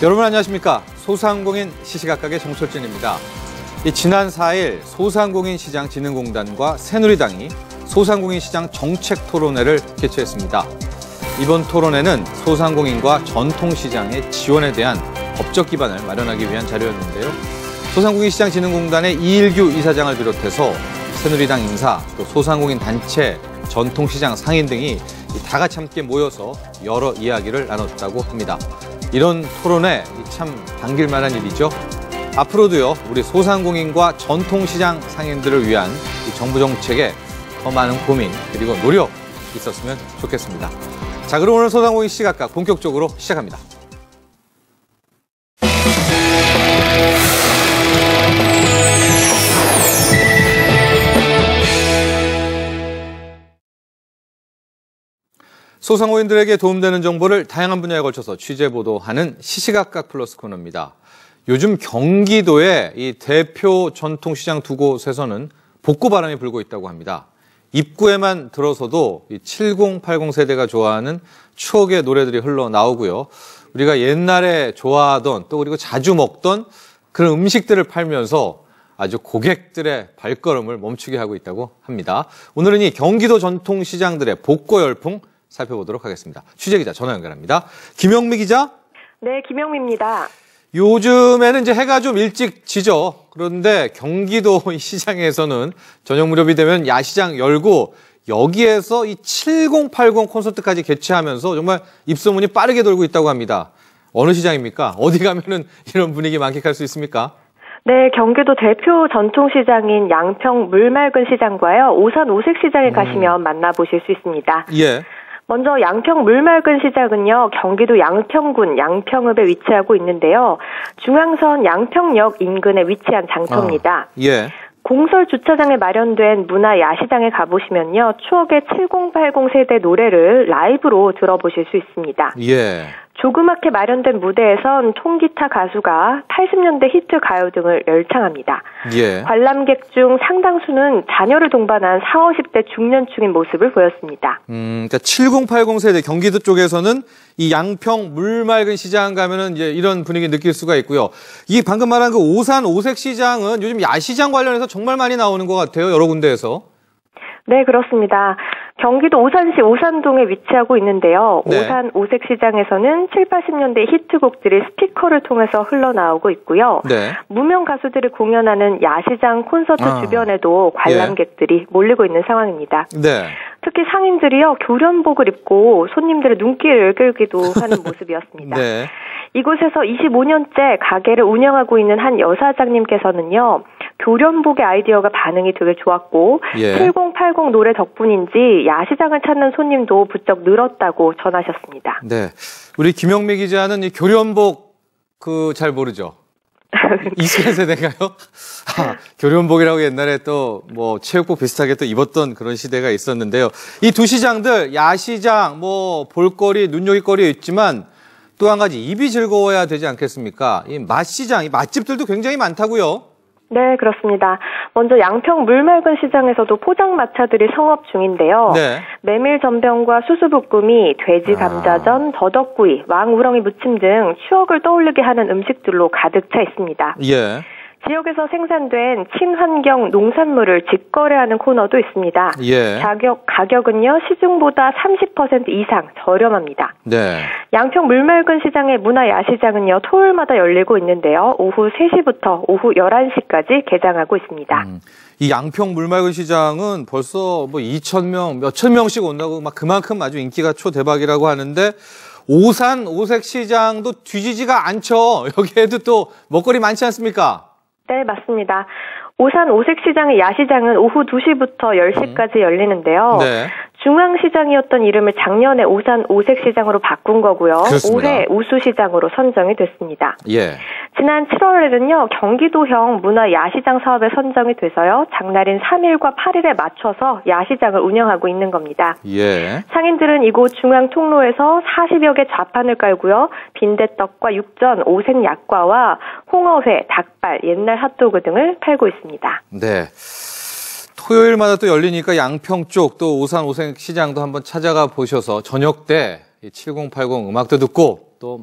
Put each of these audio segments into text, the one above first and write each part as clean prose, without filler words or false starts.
여러분 안녕하십니까? 소상공인 시시각각의 정철진입니다. 지난 4일 소상공인시장진흥공단과 새누리당이 소상공인 시장 정책 토론회를 개최했습니다. 이번 토론회는 소상공인과 전통시장의 지원에 대한 법적 기반을 마련하기 위한 자료였는데요. 소상공인시장진흥공단의 이일규 이사장을 비롯해서 새누리당 인사, 또 소상공인 단체, 전통시장 상인 등이 다 같이 함께 모여서 여러 이야기를 나눴다고 합니다. 이런 토론회 참 반길 만한 일이죠. 앞으로도요, 우리 소상공인과 전통시장 상인들을 위한 정부 정책에 더 많은 고민 그리고 노력 있었으면 좋겠습니다. 자, 그럼 오늘 소상공인 시각각 본격적으로 시작합니다. 소상공인들에게 도움되는 정보를 다양한 분야에 걸쳐서 취재 보도하는 시시각각 플러스 코너입니다. 요즘 경기도의 이 대표 전통시장 두 곳에서는 복고 바람이 불고 있다고 합니다. 입구에만 들어서도 이 7080 세대가 좋아하는 추억의 노래들이 흘러나오고요. 우리가 옛날에 좋아하던 또 그리고 자주 먹던 그런 음식들을 팔면서 아주 고객들의 발걸음을 멈추게 하고 있다고 합니다. 오늘은 이 경기도 전통시장들의 복고 열풍 살펴보도록 하겠습니다. 취재기자 전화 연결합니다. 김영미 기자? 네, 김영미입니다. 요즘에는 이제 해가 좀 일찍 지죠. 그런데 경기도 시장에서는 저녁 무렵이 되면 야시장 열고 여기에서 이 7080 콘서트까지 개최하면서 정말 입소문이 빠르게 돌고 있다고 합니다. 어느 시장입니까? 어디 가면은 이런 분위기 만끽할 수 있습니까? 네, 경기도 대표 전통시장인 양평 물맑은 시장과요, 오산 오색시장에 가시면 만나보실 수 있습니다. 예. 먼저 양평 물맑은 시장은요, 경기도 양평군 양평읍에 위치하고 있는데요. 중앙선 양평역 인근에 위치한 장터입니다. 예. 공설 주차장에 마련된 문화 야시장에 가보시면요, 추억의 7080 세대 노래를 라이브로 들어보실 수 있습니다. 예. 조그맣게 마련된 무대에선 통기타 가수가 80년대 히트 가요 등을 열창합니다. 예. 관람객 중 상당수는 자녀를 동반한 40, 50대 중년층인 모습을 보였습니다. 그러니까 7080 세대 경기도 쪽에서는 이 양평 물맑은 시장 가면은 이제 이런 분위기 느낄 수가 있고요. 이 방금 말한 그 오산 오색 시장은 요즘 야시장 관련해서 정말 많이 나오는 것 같아요. 여러 군데에서. 네, 그렇습니다. 경기도 오산시 오산동에 위치하고 있는데요. 네. 오산 오색시장에서는 7, 80년대 히트곡들이 스피커를 통해서 흘러나오고 있고요. 네. 무명 가수들이 공연하는 야시장 콘서트 주변에도 관람객들이 몰리고 있는 상황입니다. 네. 특히 상인들이요, 교련복을 입고 손님들의 눈길을 끌기도 하는 모습이었습니다. 네. 이곳에서 25년째 가게를 운영하고 있는 한 여사장님께서는요, 교련복의 아이디어가 반응이 되게 좋았고, 예. 7080 노래 덕분인지 야시장을 찾는 손님도 부쩍 늘었다고 전하셨습니다. 네. 우리 김영미 기자는 이 교련복 잘 모르죠? 이수연 세대인가요? 교련복이라고 옛날에 또 뭐 체육복 비슷하게 또 입었던 그런 시대가 있었는데요. 이 두 시장들, 야시장, 뭐 볼거리, 눈요깃거리 있지만 또 한 가지 입이 즐거워야 되지 않겠습니까? 이 맛시장, 이 맛집들도 굉장히 많다고요. 네, 그렇습니다. 먼저 양평 물맑은 시장에서도 포장마차들이 성업 중인데요. 네. 메밀전병과 수수부꾸미, 돼지 감자전, 더덕구이, 왕우렁이 무침 등 추억을 떠올리게 하는 음식들로 가득 차 있습니다. 예. 지역에서 생산된 친환경 농산물을 직거래하는 코너도 있습니다. 예. 가격은요, 시중보다 30% 이상 저렴합니다. 네. 양평 물맑은 시장의 문화야시장은요, 토요일마다 열리고 있는데요. 오후 3시부터 오후 11시까지 개장하고 있습니다. 이 양평 물맑은 시장은 벌써 뭐 2,000명, 몇천 명씩 온다고 막 그만큼 아주 인기가 초대박이라고 하는데 오산 오색 시장도 뒤지지가 않죠. 여기에도 또 먹거리 많지 않습니까? 네, 맞습니다. 오산 오색시장의 야시장은 오후 2시부터 10시까지 열리는데요. 네. 중앙시장이었던 이름을 작년에 오산 오색시장으로 바꾼 거고요. 그렇습니다. 올해 우수시장으로 선정이 됐습니다. 예. 지난 7월에는요, 경기도형 문화 야시장 사업에 선정이 돼서요, 장날인 3일과 8일에 맞춰서 야시장을 운영하고 있는 겁니다. 예. 상인들은 이곳 중앙 통로에서 40여 개 좌판을 깔고요, 빈대떡과 육전, 오색 약과와 홍어회, 닭발, 옛날 핫도그 등을 팔고 있습니다. 네. 토요일마다 또 열리니까 양평 쪽 또 오산 오색 시장도 한번 찾아가 보셔서 저녁 때 7080 음악도 듣고 또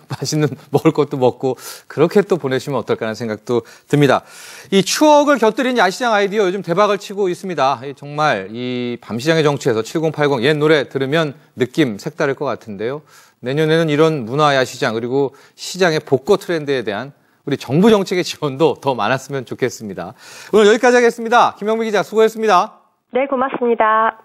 맛있는 먹을 것도 먹고 그렇게 또 보내시면 어떨까 하는 생각도 듭니다. 이 추억을 곁들인 야시장 아이디어 요즘 대박을 치고 있습니다. 정말 이 밤시장의 정치에서 7080 옛 노래 들으면 느낌 색다를 것 같은데요. 내년에는 이런 문화 야시장 그리고 시장의 복고 트렌드에 대한 우리 정부 정책의 지원도 더 많았으면 좋겠습니다. 오늘 여기까지 하겠습니다. 김영미 기자 수고했습니다. 네, 고맙습니다.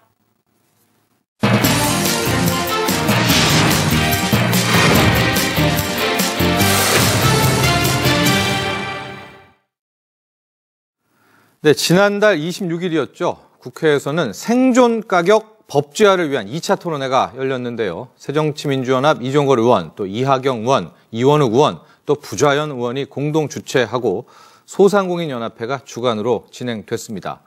네, 지난달 26일이었죠. 국회에서는 생존 가격 법제화를 위한 2차 토론회가 열렸는데요. 새정치민주연합 이종걸 의원, 또 이하경 의원, 이원욱 의원, 또 부좌연 의원이 공동 주최하고 소상공인연합회가 주관으로 진행됐습니다.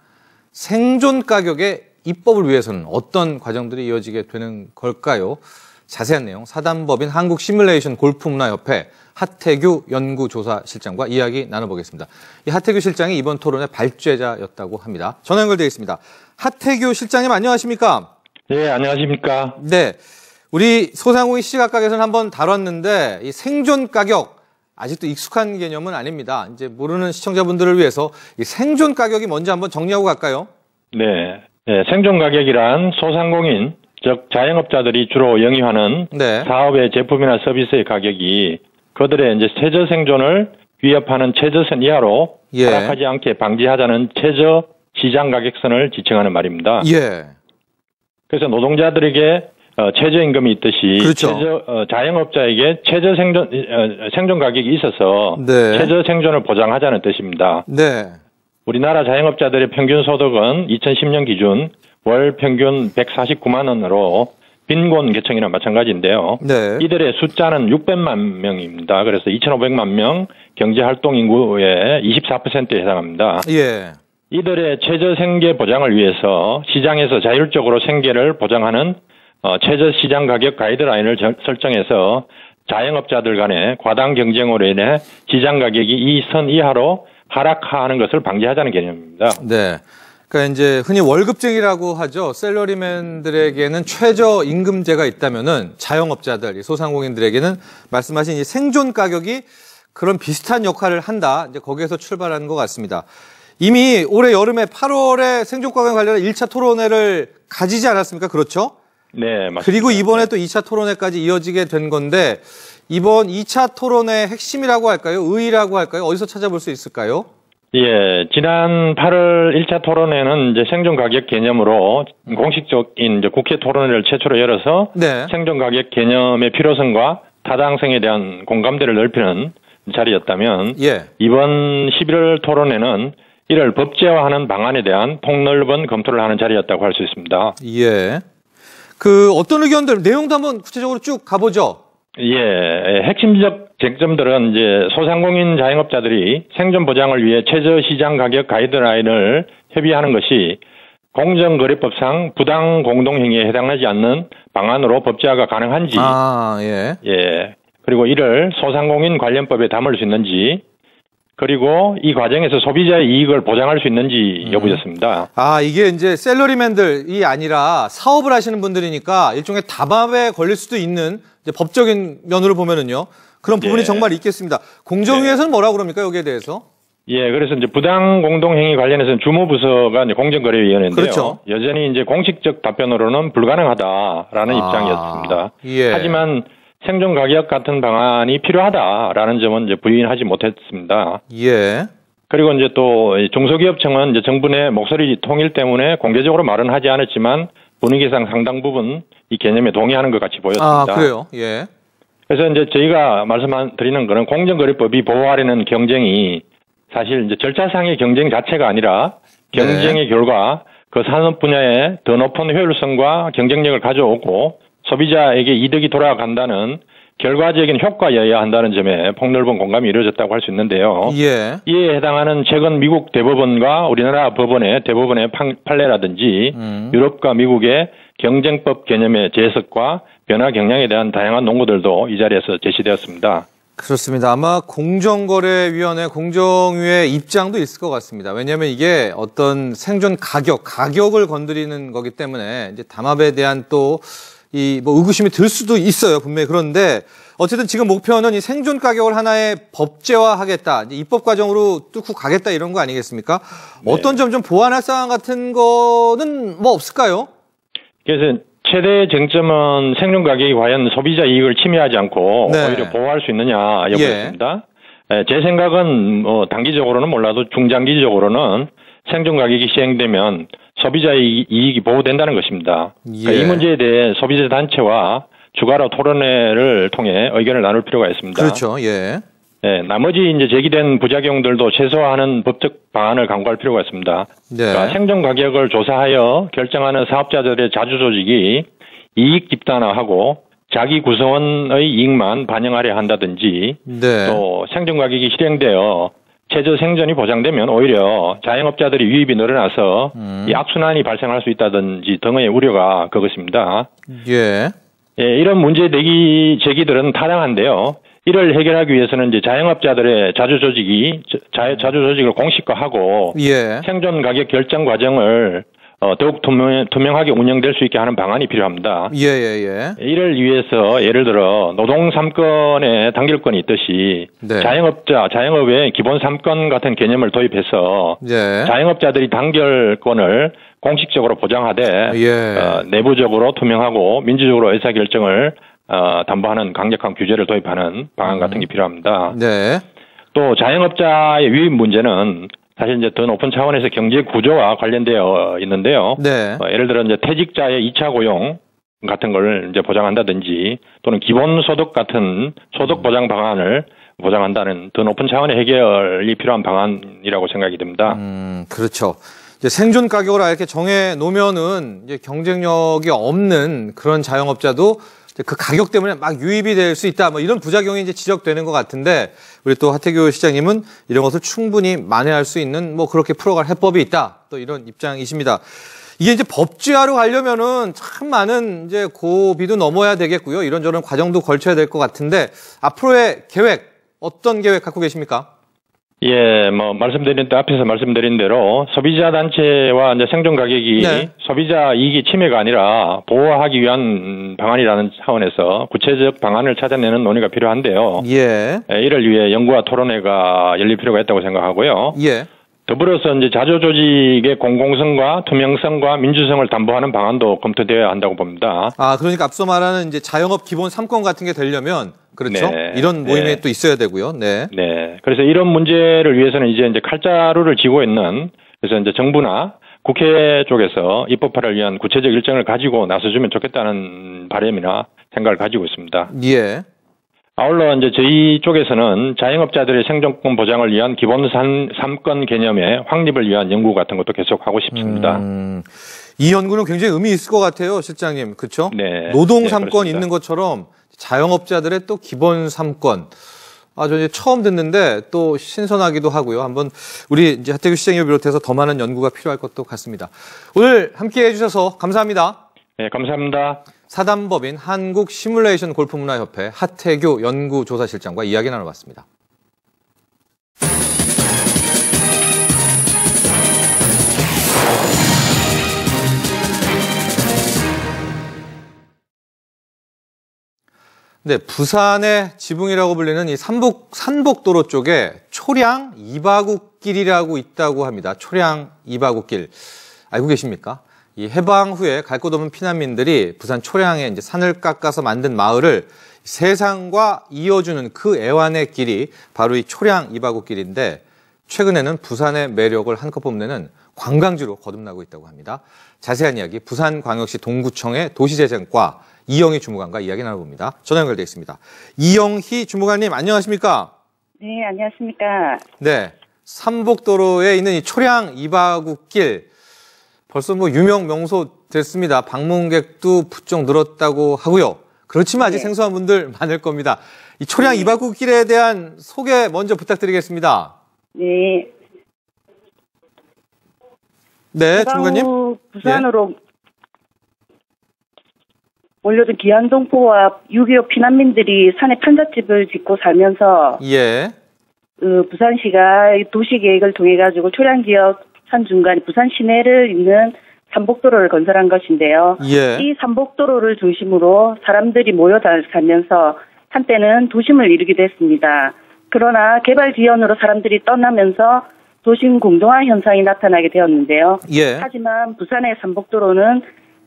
생존 가격의 입법을 위해서는 어떤 과정들이 이어지게 되는 걸까요? 자세한 내용 사단법인 한국시뮬레이션 골프문화협회 하태규 연구조사실장과 이야기 나눠보겠습니다. 이 하태규 실장이 이번 토론의 발제자였다고 합니다. 전화 연결되어 있습니다. 하태규 실장님 안녕하십니까? 네, 안녕하십니까? 네, 우리 소상공인 시시각각에서는 한번 다뤘는데 이 생존 가격 아직도 익숙한 개념은 아닙니다. 이제 모르는 시청자분들을 위해서 이 생존 가격이 뭔지 한번 정리하고 갈까요? 네, 생존 가격이란 소상공인, 즉 자영업자들이 주로 영위하는 네. 사업의 제품이나 서비스의 가격이 그들의 이제 최저 생존을 위협하는 최저선 이하로 하락하지 않게 방지하자는 최저 시장 가격선을 지칭하는 말입니다. 예. 그래서 노동자들에게 최저임금이 있듯이 그렇죠. 자영업자에게 최저 생존 가격이 있어서 네. 최저 생존을 보장하자는 뜻입니다. 네. 우리나라 자영업자들의 평균 소득은 2010년 기준 월 평균 149만 원으로 빈곤 계층이나 마찬가지인데요. 네. 이들의 숫자는 600만 명입니다. 그래서 2,500만 명 경제활동 인구의 24%에 해당합니다. 예. 이들의 최저 생계 보장을 위해서 시장에서 자율적으로 생계를 보장하는 최저 시장 가격 가이드라인을 설정해서 자영업자들 간의 과당 경쟁으로 인해 시장 가격이 이 선 이하로 하락하는 것을 방지하자는 개념입니다. 네. 그러니까 이제 흔히 월급쟁이라고 하죠. 샐러리맨들에게는 최저 임금제가 있다면은 자영업자들, 소상공인들에게는 말씀하신 이 생존 가격이 그런 비슷한 역할을 한다. 이제 거기에서 출발하는 것 같습니다. 이미 올해 여름에 8월에 생존 가격 관련한 1차 토론회를 가지지 않았습니까? 그렇죠? 네, 맞습니다. 그리고 이번에 또 2차 토론회까지 이어지게 된 건데 이번 2차 토론회의 핵심이라고 할까요? 의의라고 할까요? 어디서 찾아볼 수 있을까요? 예, 지난 8월 1차 토론회는 이제 생존 가격 개념으로 공식적인 이제 국회 토론회를 최초로 열어서 네. 생존 가격 개념의 필요성과 타당성에 대한 공감대를 넓히는 자리였다면 이번 11월 토론회는 이를 법제화하는 방안에 대한 폭넓은 검토를 하는 자리였다고 할 수 있습니다. 예. 어떤 의견들, 내용도 한번 구체적으로 쭉 가보죠. 예, 핵심적 쟁점들은 이제 소상공인 자영업자들이 생존 보장을 위해 최저 시장 가격 가이드라인을 협의하는 것이 공정거래법상 부당 공동행위에 해당하지 않는 방안으로 법제화가 가능한지, 예. 그리고 이를 소상공인 관련법에 담을 수 있는지, 그리고 이 과정에서 소비자의 이익을 보장할 수 있는지 여부였습니다. 이게 이제 샐러리맨들이 아니라 사업을 하시는 분들이니까 일종의 담합에 걸릴 수도 있는 이제 법적인 면으로 보면은요. 그런 부분이 정말 있겠습니다. 공정위에서는 뭐라고 그럽니까? 여기에 대해서? 예, 그래서 이제 부당 공동행위 관련해서는 주무부서가 이제 공정거래위원회인데요. 그렇죠. 여전히 이제 공식적 답변으로는 불가능하다라는 입장이었습니다. 예. 하지만 생존 가격 같은 방안이 필요하다라는 점은 이제 부인하지 못했습니다. 예. 그리고 이제 또 중소기업청은 이제 정부 내 목소리 통일 때문에 공개적으로 말은 하지 않았지만 분위기상 상당 부분 이 개념에 동의하는 것 같이 보였습니다. 그래요? 예. 그래서 이제 저희가 말씀드리는 거는 공정거래법이 보호하려는 경쟁이 사실 이제 절차상의 경쟁 자체가 아니라 경쟁의 결과 그 산업 분야에 더 높은 효율성과 경쟁력을 가져오고 소비자에게 이득이 돌아간다는 결과적인 효과여야 한다는 점에 폭넓은 공감이 이루어졌다고 할 수 있는데요. 예. 이에 해당하는 최근 미국 대법원과 우리나라 법원의 대법원의 판례라든지 유럽과 미국의 경쟁법 개념의 재해석과 변화 경향에 대한 다양한 논구들도 이 자리에서 제시되었습니다. 그렇습니다. 아마 공정거래위원회, 공정위의 입장도 있을 것 같습니다. 왜냐하면 이게 어떤 생존 가격을 건드리는 거기 때문에 이제 담합에 대한 또 의구심이 들 수도 있어요. 분명히. 그런데 어쨌든 지금 목표는 이 생존 가격을 하나의 법제화하겠다, 이제 입법 과정으로 뚫고 가겠다 이런 거 아니겠습니까? 네. 어떤 점 좀 보완할 사항 같은 거는 뭐 없을까요? 그래서 최대 쟁점은 생존 가격이 과연 소비자 이익을 침해하지 않고 네. 오히려 보호할 수 있느냐 여부였습니다. 제 생각은 단기적으로는 몰라도 중장기적으로는 생존 가격이 시행되면 소비자의 이익이 보호된다는 것입니다. 그러니까 이 문제에 대해 소비자 단체와 추가로 토론회를 통해 의견을 나눌 필요가 있습니다. 그렇죠. 예. 네, 나머지 이제 제기된 부작용들도 최소화하는 법적 방안을 강구할 필요가 있습니다. 네. 그러니까 생존 가격을 조사하여 결정하는 사업자들의 자주 조직이 이익 집단화하고 자기 구성원의 이익만 반영하려 한다든지 네. 또 생존 가격이 실행되어 최저 생존이 보장되면 오히려 자영업자들이 유입이 늘어나서 이 악순환이 발생할 수 있다든지 등의 우려가 그것입니다. 예. 예, 이런 문제 제기들은 타당한데요. 이를 해결하기 위해서는 이제 자영업자들의 자주 조직을 공식화하고 예. 생존 가격 결정 과정을 더욱 투명하게 운영될 수 있게 하는 방안이 필요합니다. 예. 이를 위해서 예를 들어 노동 3건의 단결권이 있듯이 네. 자영업의 기본 3건 같은 개념을 도입해서 예. 자영업자들이 단결권을 공식적으로 보장하되 예. 내부적으로 투명하고 민주적으로 의사결정을 담보하는 강력한 규제를 도입하는 방안 같은 게 필요합니다. 네. 또 자영업자의 유입 문제는 사실 이제 더 높은 차원에서 경제 구조와 관련되어 있는데요. 네. 예를 들어 이제 퇴직자의 2차 고용 같은 걸 이제 보장한다든지 또는 기본소득 같은 소득 보장 방안을 보장한다는 더 높은 차원의 해결이 필요한 방안이라고 생각이 듭니다. 그렇죠. 이제 생존 가격을 이렇게 정해 놓으면은 이제 경쟁력이 없는 그런 자영업자도 그 가격 때문에 막 유입이 될 수 있다. 뭐 이런 부작용이 이제 지적되는 것 같은데 우리 또 하태규 시장님은 이런 것을 충분히 만회할 수 있는 뭐 그렇게 풀어갈 해법이 있다. 또 이런 입장이십니다. 이게 이제 법제화로 가려면은 참 많은 이제 고비도 넘어야 되겠고요. 이런저런 과정도 걸쳐야 될 것 같은데 앞으로의 계획 어떤 계획 갖고 계십니까? 예, 앞에서 말씀드린 대로 소비자 단체와 이제 생존 가격이 네. 소비자 이익이 침해가 아니라 보호하기 위한 방안이라는 차원에서 구체적 방안을 찾아내는 논의가 필요한데요. 예. 이를 위해 연구와 토론회가 열릴 필요가 있다고 생각하고요. 예. 더불어서 이제 자조 조직의 공공성과 투명성과 민주성을 담보하는 방안도 검토되어야 한다고 봅니다. 그러니까 앞서 말하는 이제 자영업 기본 3건 같은 게 되려면 그렇죠. 네. 이런 모임에 네. 또 있어야 되고요. 네. 네. 그래서 이런 문제를 위해서는 이제 칼자루를 쥐고 있는 그래서 이제 정부나 국회 쪽에서 입법화를 위한 구체적 일정을 가지고 나서주면 좋겠다는 바람이나 생각을 가지고 있습니다. 예. 아울러 이제 저희 쪽에서는 자영업자들의 생존권 보장을 위한 기본 3건 개념의 확립을 위한 연구 같은 것도 계속하고 싶습니다. 이 연구는 굉장히 의미 있을 것 같아요, 실장님. 그렇죠? 네. 노동 네, 3건 그렇습니다. 있는 것처럼 자영업자들의 또 기본 3건. 저 이제 처음 듣는데 또 신선하기도 하고요. 한번 우리 이제 하태규 시장님을 비롯해서 더 많은 연구가 필요할 것도 같습니다. 오늘 함께 해주셔서 감사합니다. 네, 감사합니다. 사단법인 한국시뮬레이션 골프문화협회 하태규 연구조사실장과 이야기 나눠봤습니다. 네, 부산의 지붕이라고 불리는 이 산복도로 쪽에 초량 이바구길이라고 있다고 합니다. 초량 이바구길. 알고 계십니까? 이 해방 후에 갈 곳 없는 피난민들이 부산 초량에 이제 산을 깎아서 만든 마을을 세상과 이어주는 그 애완의 길이 바로 이 초량 이바구길인데 최근에는 부산의 매력을 한껏 뽐내는 관광지로 거듭나고 있다고 합니다. 자세한 이야기 부산광역시 동구청의 도시재생과 이영희 주무관과 이야기 나눠봅니다. 전화 연결되어 있습니다. 이영희 주무관님 안녕하십니까? 네, 안녕하십니까? 네, 삼복도로에 있는 이 초량 이바구길 벌써 뭐 유명 명소 됐습니다. 방문객도 부쩍 늘었다고 하고요. 그렇지만 아직 네. 생소한 분들 많을 겁니다. 이 초량 이바구길에 대한 소개 먼저 부탁드리겠습니다. 네. 네, 주무관님. 부산으로 몰려든 기안동포와 6.25 피난민들이 산에 판잣집을 짓고 살면서 예. 부산시가 도시계획을 통해 가지고 초량지역 산 중간에 부산 시내를 잇는 삼복도로를 건설한 것인데요. 예. 이 삼복도로를 중심으로 사람들이 모여 살면서 한때는 도심을 이루기도 했습니다. 그러나 개발 지연으로 사람들이 떠나면서 도심 공동화 현상이 나타나게 되었는데요. 예. 하지만 부산의 삼복도로는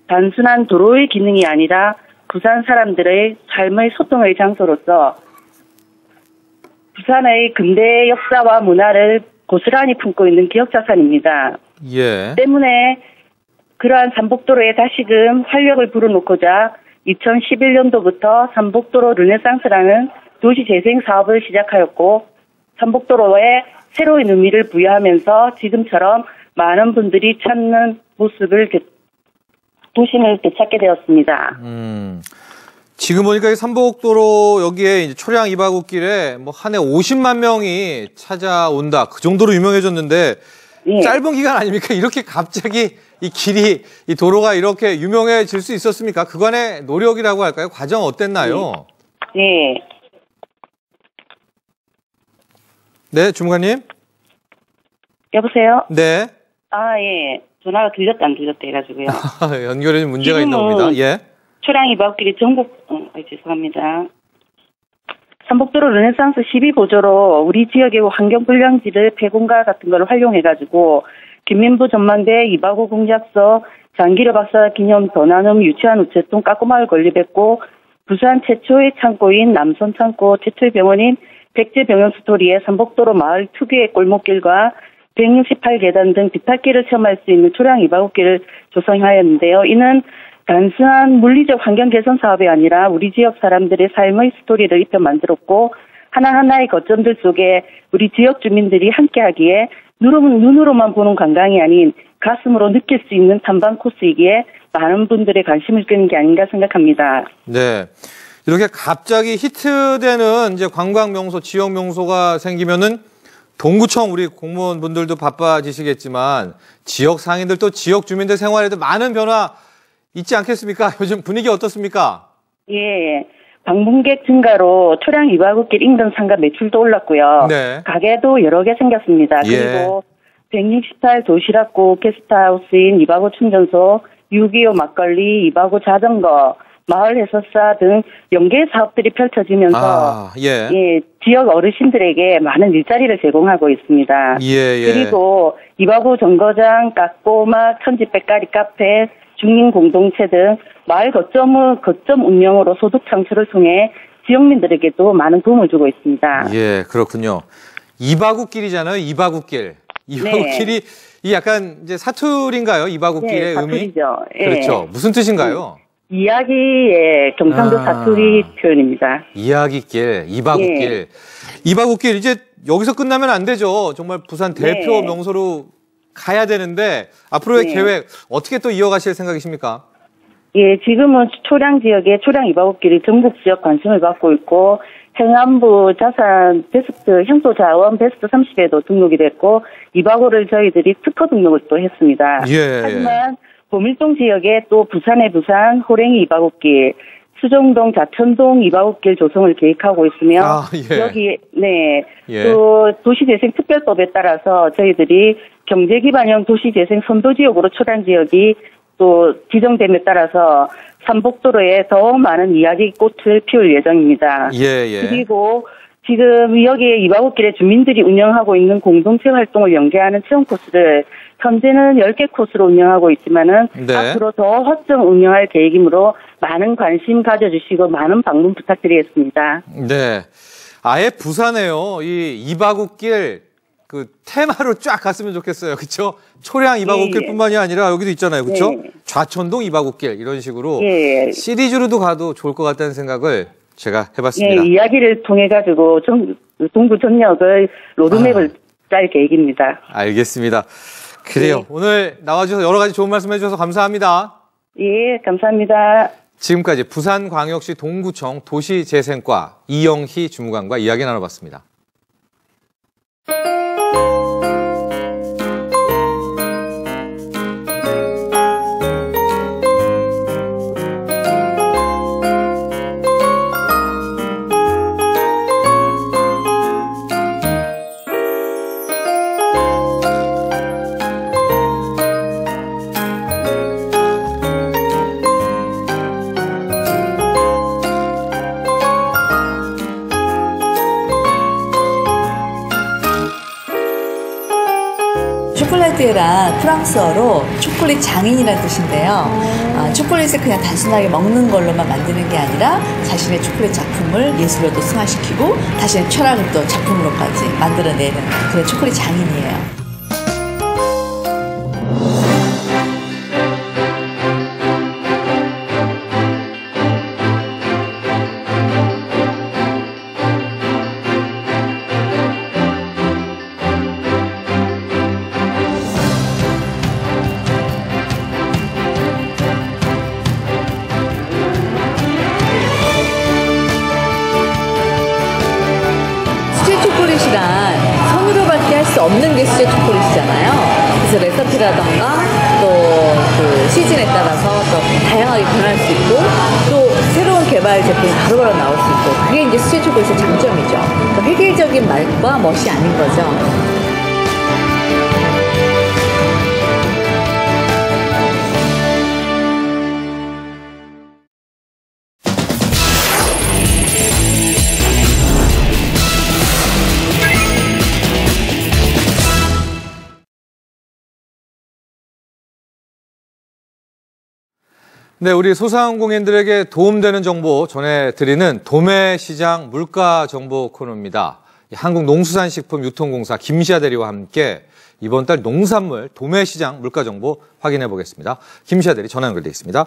단순한 도로의 기능이 아니라 부산 사람들의 삶의 소통의 장소로서 부산의 근대 역사와 문화를 고스란히 품고 있는 기억자산입니다. 예. 때문에 그러한 삼복도로에 다시금 활력을 불어넣고자 2011년도부터 삼복도로 르네상스라는 도시재생 사업을 시작하였고 삼복도로에 새로운 의미를 부여하면서 지금처럼 많은 분들이 찾는 모습을 도심을 되찾게 되었습니다. 지금 보니까 이 삼복도로 여기에 이제 초량 이바구길에 뭐 한 해 50만 명이 찾아온다. 그 정도로 유명해졌는데 예. 짧은 기간 아닙니까? 이렇게 갑자기 이 길이, 이 도로가 이렇게 유명해질 수 있었습니까? 그간의 노력이라고 할까요? 과정 어땠나요? 예. 네, 주무관님. 여보세요? 네. 아, 예. 전화가 들렸다 안 들렸다 해가지고요. 연결에 좀 문제가 있나 지금은 봅니다. 예. 초량 이바구길이 전국, 죄송합니다. 삼복도로 르네상스 12보조로 우리 지역의 환경불량지를 폐공과 같은 걸 활용해가지고 김민부 전망대 이바구 공작서 장기려 박사 기념 도나눔 유치한 우체통 까꼬마을 건립했고 부산 최초의 창고인 남선 창고 최초의 병원인 백제병원 스토리의 삼복도로 마을 특유의 골목길과 168계단 등 비탈길을 체험할 수 있는 초량 이바구길을 조성하였는데요. 이는 단순한 물리적 환경 개선 사업이 아니라 우리 지역 사람들의 삶의 스토리를 입혀 만들었고 하나하나의 거점들 속에 우리 지역 주민들이 함께하기에 눈으로만 보는 관광이 아닌 가슴으로 느낄 수 있는 탐방 코스이기에 많은 분들의 관심을 끄는 게 아닌가 생각합니다. 네. 이렇게 갑자기 히트되는 이제 관광 명소, 지역 명소가 생기면은 동구청 우리 공무원분들도 바빠지시겠지만 지역 상인들 또 지역 주민들 생활에도 많은 변화 있지 않겠습니까? 요즘 분위기 어떻습니까? 예. 방문객 증가로 초량 이바구길 인근 상가 매출도 올랐고요. 네. 가게도 여러 개 생겼습니다. 예. 그리고 168 도시락국 게스트하우스인 이바구 충전소, 6.25 막걸리, 이바구 자전거, 마을 해설사 등 연계 사업들이 펼쳐지면서 예, 지역 어르신들에게 많은 일자리를 제공하고 있습니다. 예. 그리고 이바구 정거장, 까꼬마, 천지백가리 카페, 중림 공동체 등 마을 거점 운영으로 소득 창출을 통해 지역민들에게도 많은 도움을 주고 있습니다. 예, 그렇군요. 이바구길이잖아요, 이바구길. 이바구길이 이 약간 이제 사투리인가요? 이바구길의 네, 의미? 사투리죠. 예. 그렇죠. 무슨 뜻인가요? 이야기의 경상도 사투리 표현입니다. 이야기길, 이바구길. 예. 이바구길 이제 여기서 끝나면 안 되죠. 정말 부산 대표 명소로 가야 되는데 앞으로의 계획 어떻게 또 이어가실 생각이십니까? 예, 지금은 초량 지역에 초량 이바구길이 전국 지역 관심을 받고 있고 행안부 자산 베스트 향토 자원 베스트 30에도 등록이 됐고 이바구를 저희들이 특허 등록을 또 했습니다. 예. 하지만 보밀동 지역에 또 부산의 부산 호랭이 이바구길, 수정동 자천동 이바구길 조성을 계획하고 있으며 여기 또 도시재생 특별법에 따라서 저희들이 경제기반형 도시재생 선도지역으로 초량 지역이 또 지정됨에 따라서 삼복도로에 더 많은 이야기 꽃을 피울 예정입니다. 예. 그리고 지금 여기에 이바구길에 주민들이 운영하고 있는 공동체 활동을 연계하는 체험 코스를 현재는 10개 코스로 운영하고 있지만은 앞으로 더 확정 운영할 계획이므로 많은 관심 가져주시고 많은 방문 부탁드리겠습니다. 네. 아예 부산에요. 이 이바구길 그 테마로 쫙 갔으면 좋겠어요. 그렇죠? 초량 이바구길뿐만이 아니라 여기도 있잖아요. 그렇죠? 좌천동 이바구길 이런 식으로 시리즈로도 가도 좋을 것 같다는 생각을 제가 해봤습니다. 예, 이야기를 통해 가지고 동구 전역을 로드맵을 짤 계획입니다. 알겠습니다. 그래요. 오늘 나와주셔서 여러 가지 좋은 말씀 해주셔서 감사합니다. 예, 감사합니다. 지금까지 부산광역시 동구청 도시재생과 이영희 주무관과 이야기 나눠봤습니다. 샤르디에란 프랑스어로 초콜릿 장인이라는 뜻인데요. 초콜릿을 그냥 단순하게 먹는 걸로만 만드는 게 아니라 자신의 초콜릿 작품을 예술로도 승화시키고 자신의 철학을 또 작품으로까지 만들어내는 그런 초콜릿 장인이에요. 초콜릿이란 손으로밖에 할 수 없는 게 수제 초콜릿이잖아요. 그래서 레시피라던가 또 그 시즌에 따라서 또 다양하게 변할 수 있고 또 새로운 개발 제품이 바로바로 나올 수 있고 그게 이제 수제 초콜릿의 장점이죠. 그러니까 획일적인 맛과 멋이 아닌 거죠. 네, 우리 소상공인들에게 도움되는 정보 전해드리는 도매시장 물가정보 코너입니다. 한국농수산식품유통공사 김시아 대리와 함께 이번 달 농산물 도매시장 물가정보 확인해 보겠습니다. 김시아 대리 전화 연결돼 있습니다.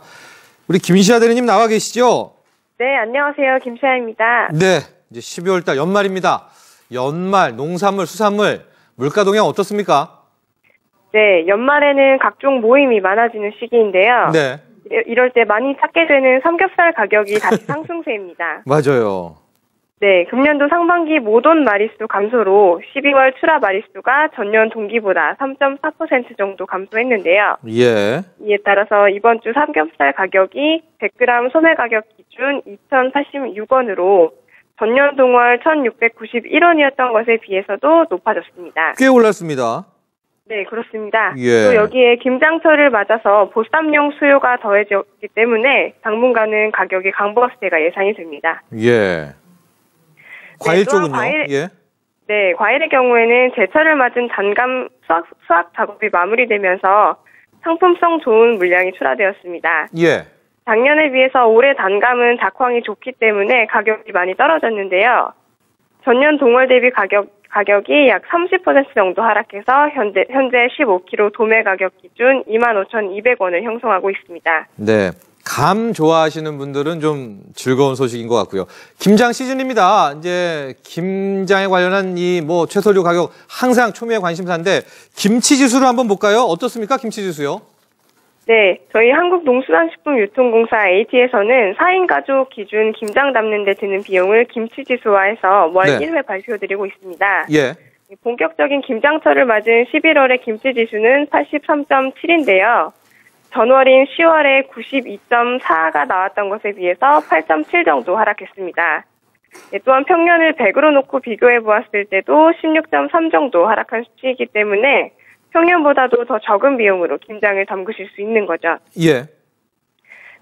우리 김시아 대리님 나와 계시죠? 네, 안녕하세요. 김시아입니다. 네, 이제 12월 달 연말입니다. 연말 농산물, 수산물 물가 동향 어떻습니까? 네, 연말에는 각종 모임이 많아지는 시기인데요. 네. 이럴 때 많이 찾게 되는 삼겹살 가격이 다시 상승세입니다. 맞아요. 네, 금년도 상반기 모돈 마리수 감소로 12월 출하 마리수가 전년 동기보다 3.4% 정도 감소했는데요. 예. 이에 따라서 이번 주 삼겹살 가격이 100g 소매 가격 기준 2,086원으로 전년 동월 1,691원이었던 것에 비해서도 높아졌습니다. 꽤 올랐습니다. 네, 그렇습니다. 예. 또 여기에 김장철을 맞아서 보쌈용 수요가 더해졌기 때문에 당분간은 가격이 강보합세가 예상이 됩니다. 예. 과일 또한 쪽은요? 예. 네, 과일의 경우에는 제철을 맞은 단감 수확 작업이 마무리되면서 상품성 좋은 물량이 출하되었습니다. 예. 작년에 비해서 올해 단감은 작황이 좋기 때문에 가격이 많이 떨어졌는데요. 전년 동월 대비 가격이 약 30% 정도 하락해서 현재 15kg 도매 가격 기준 25,200원을 형성하고 있습니다. 네. 감 좋아하시는 분들은 좀 즐거운 소식인 것 같고요. 김장 시즌입니다. 이제 김장에 관련한 이 뭐 채소류 가격 항상 초미의 관심사인데 김치 지수를 한번 볼까요? 어떻습니까? 김치 지수요? 네, 저희 한국농수산식품유통공사 AT에서는 4인 가족 기준 김장 담는 데 드는 비용을 김치지수화해서 월 네. 1회 발표드리고 있습니다. 예. 본격적인 김장철을 맞은 11월의 김치지수는 83.7인데요. 전월인 10월에 92.4가 나왔던 것에 비해서 8.7 정도 하락했습니다. 네, 또한 평년을 100으로 놓고 비교해 보았을 때도 16.3 정도 하락한 수치이기 때문에 평년보다도 더 적은 비용으로 김장을 담그실 수 있는 거죠. 예.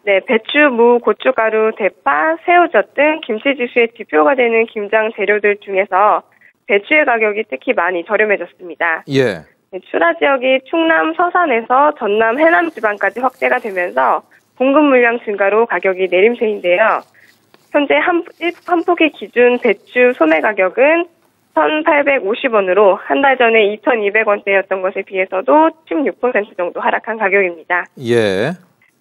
네, 배추, 무, 고춧가루, 대파, 새우젓 등 김치지수의 지표가 되는 김장 재료들 중에서 배추의 가격이 특히 많이 저렴해졌습니다. 예. 네, 출하 지역이 충남 서산에서 전남 해남 지방까지 확대가 되면서 공급 물량 증가로 가격이 내림세인데요. 현재 한 포기 기준 배추 소매 가격은 1,850원으로 한 달 전에 2,200원대였던 것에 비해서도 16% 정도 하락한 가격입니다. 예.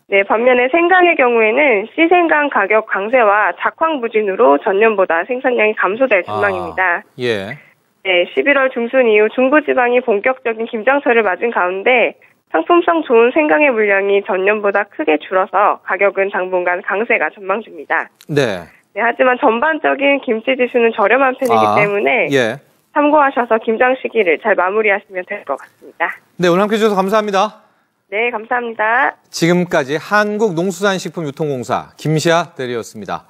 네, 반면에 생강의 경우에는 씨생강 가격 강세와 작황 부진으로 전년보다 생산량이 감소될 전망입니다. 예. 네, 11월 중순 이후 중부지방이 본격적인 김장철을 맞은 가운데 상품성 좋은 생강의 물량이 전년보다 크게 줄어서 가격은 당분간 강세가 전망됩니다. 네. 네, 하지만 전반적인 김치 지수는 저렴한 편이기 때문에 예. 참고하셔서 김장 시기를 잘 마무리하시면 될 것 같습니다. 네, 오늘 함께 해주셔서 감사합니다. 네, 감사합니다. 지금까지 한국농수산식품유통공사 김시아 대리였습니다.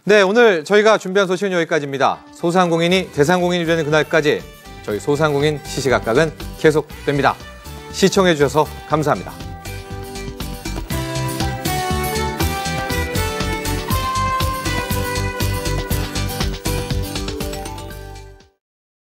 네, 오늘 저희가 준비한 소식은 여기까지입니다. 소상공인이 대상공인이 되는 그날까지 저희 소상공인 시시각각은 계속됩니다. 시청해 주셔서 감사합니다.